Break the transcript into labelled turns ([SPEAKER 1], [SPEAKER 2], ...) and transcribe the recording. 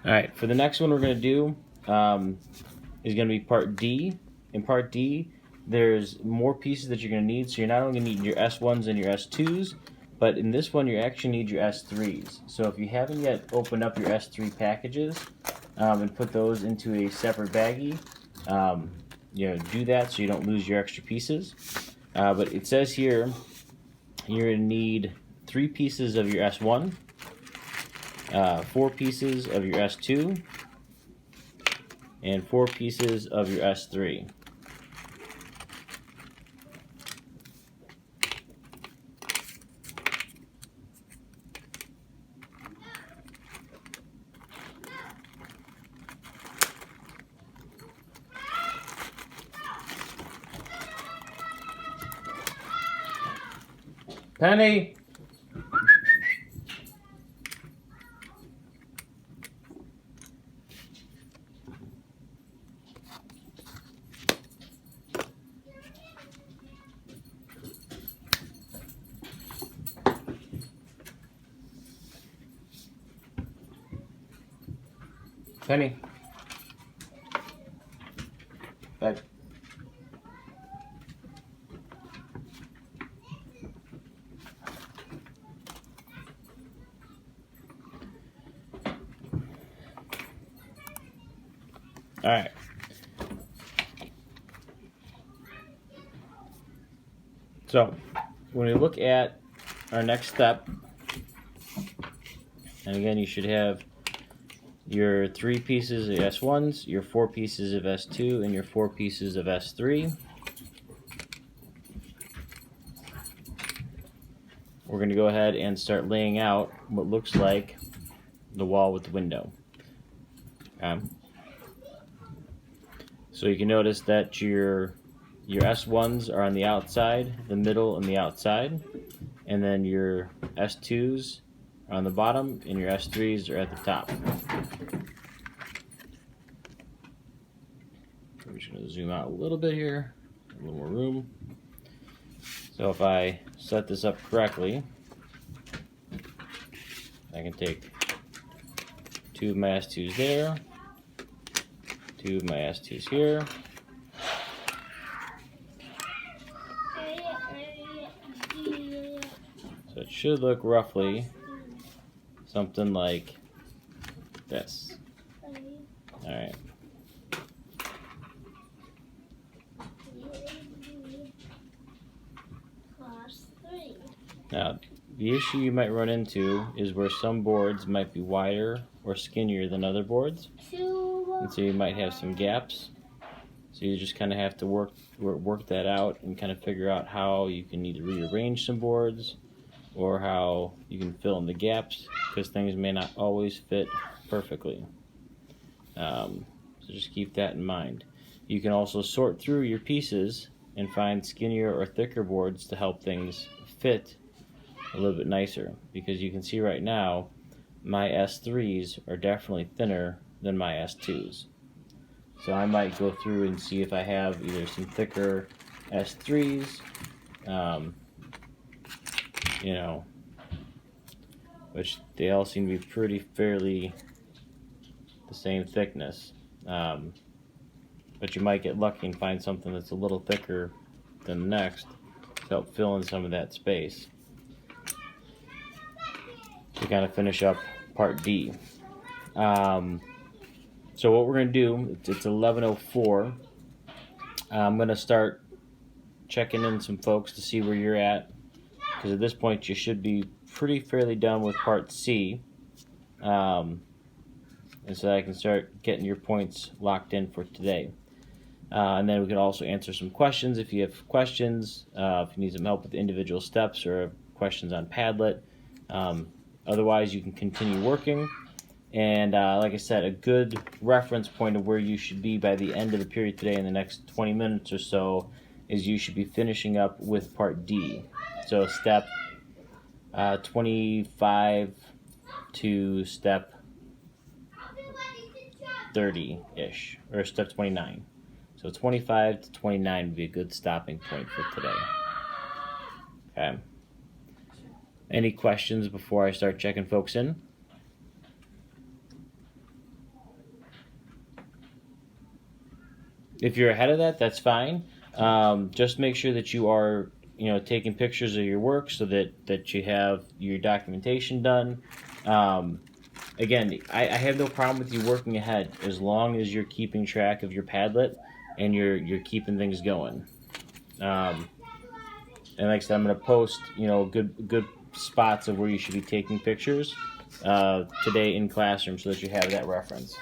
[SPEAKER 1] All right, for the next one we're going to do is going to be part D. In part D, there's more pieces that you're going to need. So you're not only going to need your S1s and your S2s, but in this one you actually need your S3s. So if you haven't yet opened up your S3 packages and put those into a separate baggie, do that so you don't lose your extra pieces. But it says here you're going to need 3 pieces of your S1, 4 pieces of your S2, and 4 pieces of your S3. Penny! Penny. Back. All right. So, when we look at our next step, and again, you should have your 3 pieces of S1s, your 4 pieces of S2, and your 4 pieces of S3. We're going to go ahead and start laying out what looks like the wall with the window. So you can notice that your S1s are on the outside, the middle, and the outside, and then your S2s are on the bottom, and your S3s are at the top. I'm just going to zoom out a little bit here, a little more room. So if I set this up correctly, I can take 2 of my S2s there, 2 of my S2s here. So it should look roughly something like this. Alright. Now, the issue you might run into is where some boards might be wider or skinnier than other boards, and so you might have some gaps. So you just kind of have to work that out and kind of figure out how you can either rearrange some boards or how you can fill in the gaps, because things may not always fit perfectly. So just keep that in mind. You can also sort through your pieces and find skinnier or thicker boards to help things fit a little bit nicer, because you can see right now my S3s are definitely thinner than my S2s. So I might go through and see if I have either some thicker S3s, which they all seem to be fairly the same thickness. But you might get lucky and find something that's a little thicker than the next to help fill in some of that space. To kind of finish up part D. So what we're going to do, it's 11:04. I'm going to start checking in some folks to see where you're at, because at this point you should be fairly done with part C. And so I can start getting your points locked in for today. And then we can also answer some questions if you have questions, if you need some help with the individual steps or questions on Padlet. Otherwise, you can continue working. And like I said, a good reference point of where you should be by the end of the period today in the next 20 minutes or so is you should be finishing up with part D. So step 25 to step 30-ish, or step 29. So 25 to 29 would be a good stopping point for today. Okay. Any questions before I start checking folks in? If you're ahead of that, that's fine. Just make sure that you are, taking pictures of your work so that you have your documentation done. Again, I have no problem with you working ahead as long as you're keeping track of your Padlet and you're keeping things going. And like I said, I'm going to post, good spots of where you should be taking pictures today in classroom so that you have that reference.